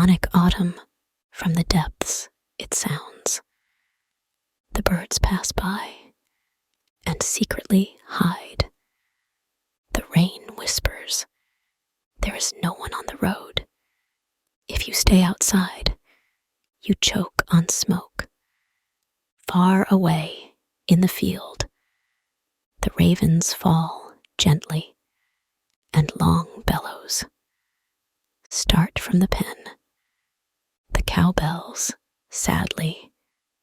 sonic autumn, from the depths it sounds. The birds pass by and secretly hide. The rain whispers, there is no one on the road. If you stay outside, you choke on smoke. Far away in the field, the ravens fall gently, and long bellows start from the pen. The cowbells, sadly,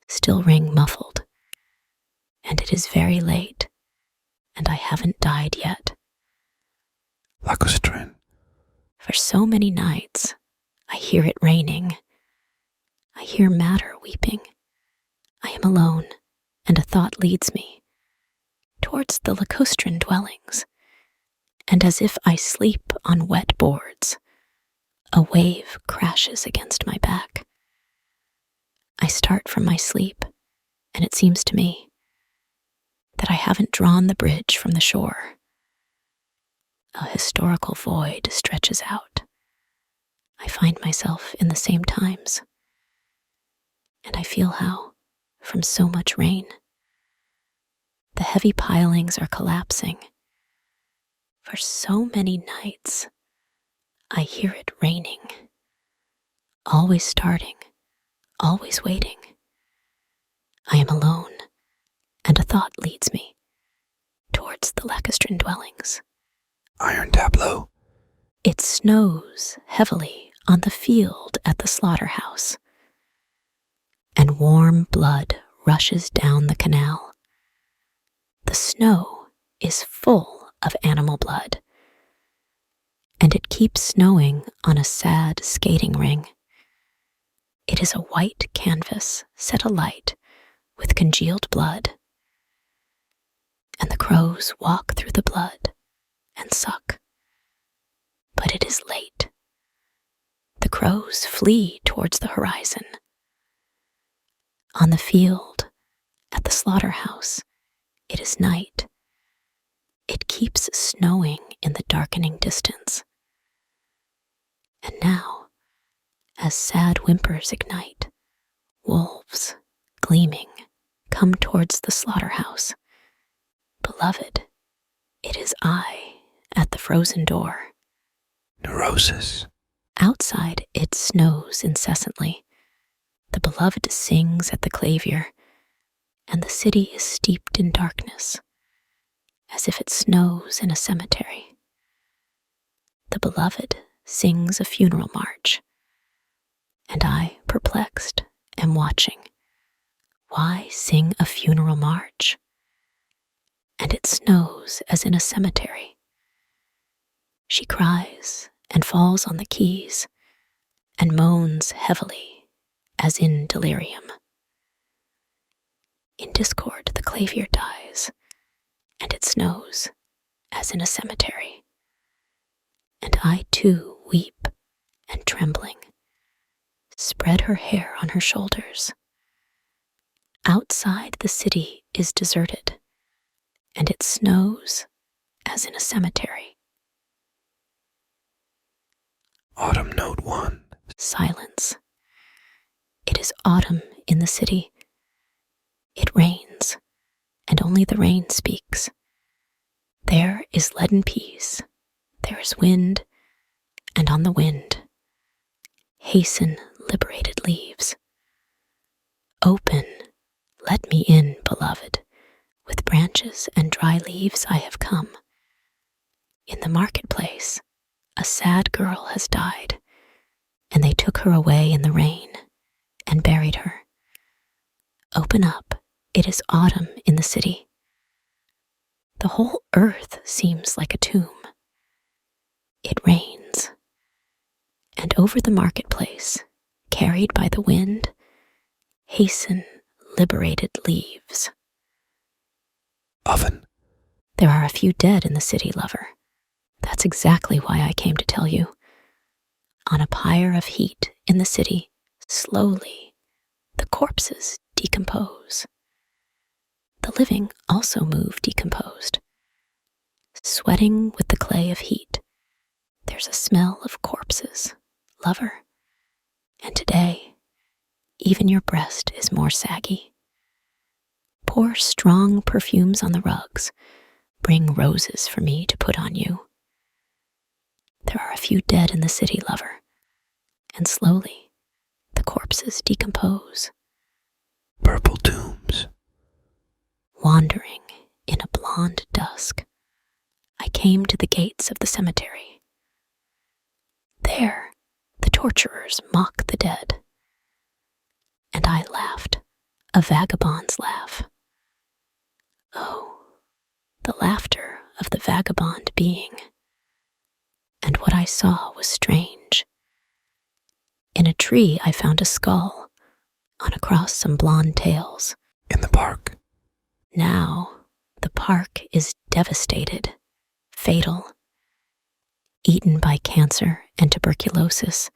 still ring muffled, and it is very late, and I haven't died yet. Lacustrin. For so many nights, I hear it raining. I hear Matter weeping. I am alone, and a thought leads me towards the Lacustrin dwellings, and as if I sleep on wet boards, a wave crashes against my back. I start from my sleep, and it seems to me that I haven't drawn the bridge from the shore. A historical void stretches out. I find myself in the same times, and I feel how, from so much rain, the heavy pilings are collapsing. For so many nights, I hear it raining, always starting, always waiting. I am alone, and a thought leads me towards the Lacustrin dwellings. Iron tableau. It snows heavily on the field at the slaughterhouse, and warm blood rushes down the canal. The snow is full of animal blood, and it keeps snowing on a sad skating ring. It is a white canvas set alight with congealed blood, and the crows walk through the blood and suck. But it is late. The crows flee towards the horizon. On the field, at the slaughterhouse, it is night. It keeps snowing in the darkening distance. And now, as sad whimpers ignite, wolves, gleaming, come towards the slaughterhouse. Beloved, it is I at the frozen door. Neurosis. Outside it snows incessantly. The beloved sings at the clavier, and the city is steeped in darkness, as if it snows in a cemetery. The beloved sings a funeral march, and I, perplexed, am watching. Why sing a funeral march? And it snows as in a cemetery. She cries and falls on the keys and moans heavily as in delirium. In discord the clavier dies, and it snows as in a cemetery. And I too weep and trembling, spread her hair on her shoulders. Outside the city is deserted, and it snows as in a cemetery. Autumn Note 1. Silence. It is autumn in the city. It rains, and only the rain speaks. There is leaden peace, there is wind, and on the wind, hasten liberated leaves. Open, let me in, beloved. With branches and dry leaves I have come. In the marketplace, a sad girl has died, and they took her away in the rain and buried her. Open up, it is autumn in the city. The whole earth seems like a tomb. It rains, and over the marketplace, carried by the wind, hasten liberated leaves. Oven. There are a few dead in the city, lover. That's exactly why I came to tell you. On a pyre of heat in the city, slowly, the corpses decompose. The living also move decomposed. Sweating with the clay of heat, there's a smell of corpses, lover. even your breast is more saggy. Pour strong perfumes on the rugs. Bring roses for me to put on you. There are a few dead in the city, lover, and slowly the corpses decompose. Purple tombs. Wandering in a blonde dusk, I came to the gates of the cemetery. There, the torturers mock the dead, and I laughed, a vagabond's laugh. Oh, the laughter of the vagabond being. And what I saw was strange. In a tree I found a skull, on across some blonde tails. In the park. Now, the park is devastated, fatal, eaten by cancer and tuberculosis,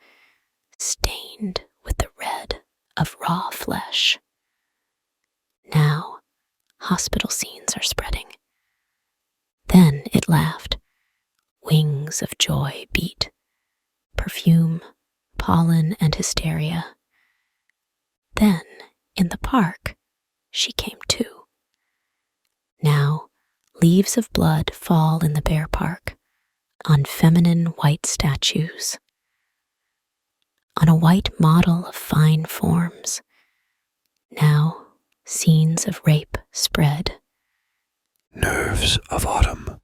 stained with the red of raw flesh. Now, hospital scenes are spreading. Then it laughed. Wings of joy beat. Perfume, pollen, and hysteria. Then, in the park, she came too. Now, leaves of blood fall in the bare park, on feminine white statues. On a white model of fine forms. Now, scenes of rape spread. Nerves of autumn.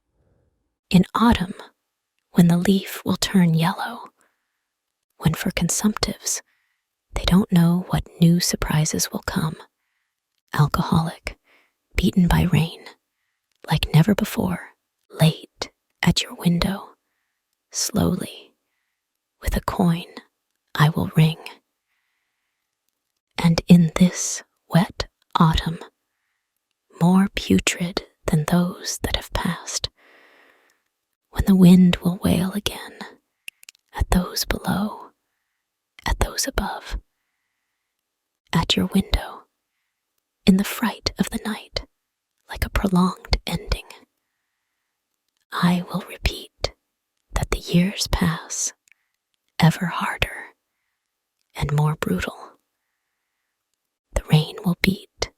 In autumn, when the leaf will turn yellow, when for consumptives, they don't know what new surprises will come. Alcoholic, beaten by rain, like never before, late at your window, slowly, with a coin I will ring. And in this wet autumn, more putrid than those that have passed, when the wind will wail again at those below, at those above, at your window, in the fright of the night, like a prolonged ending. I will repeat that the years pass ever harder and more brutal. The rain will beat,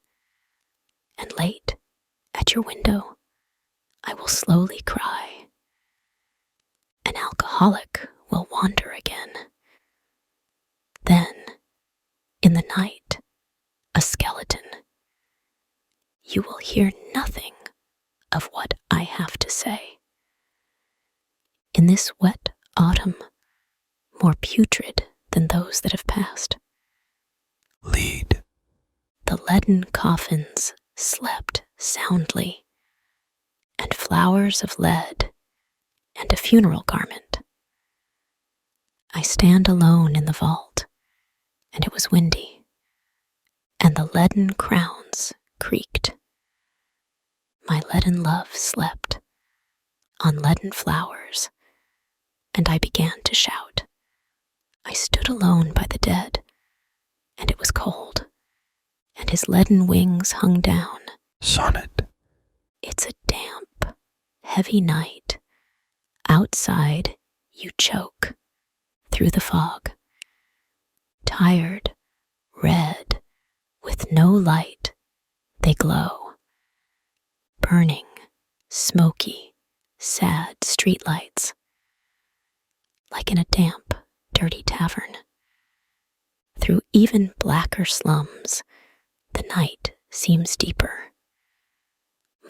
and late at your window, I will slowly cry. An alcoholic will wander again. Then, in the night, a skeleton. You will hear nothing of what I have to say. In this wet autumn, more putrid than those that have passed, Lead. the leaden coffins slept soundly, and flowers of lead and a funeral garment. I stand alone in the vault, and it was windy, and the leaden crowns creaked. My leaden love slept on leaden flowers, and I began to shout. I stood alone by the dead, and it was cold, and his leaden wings hung down. Sonnet. It's a damp, heavy night. Outside, you choke through the fog. Tired, red, with no light, they glow. Burning, smoky, sad streetlights. Like in a damp, dirty tavern. Through even blacker slums, the night seems deeper.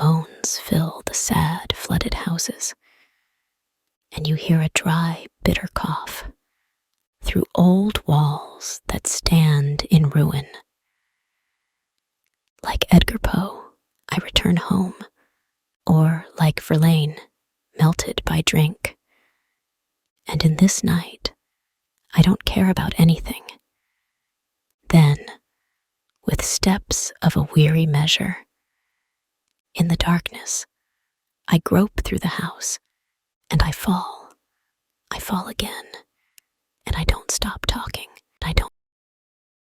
Moans fill the sad, flooded houses, and you hear a dry, bitter cough through old walls that stand in ruin. Like Edgar Poe, I return home, or like Verlaine, melted by drink. And in this night, I don't care about anything. Then, with steps of a weary measure, in the darkness, I grope through the house, and I fall again, and I don't stop talking, and I don't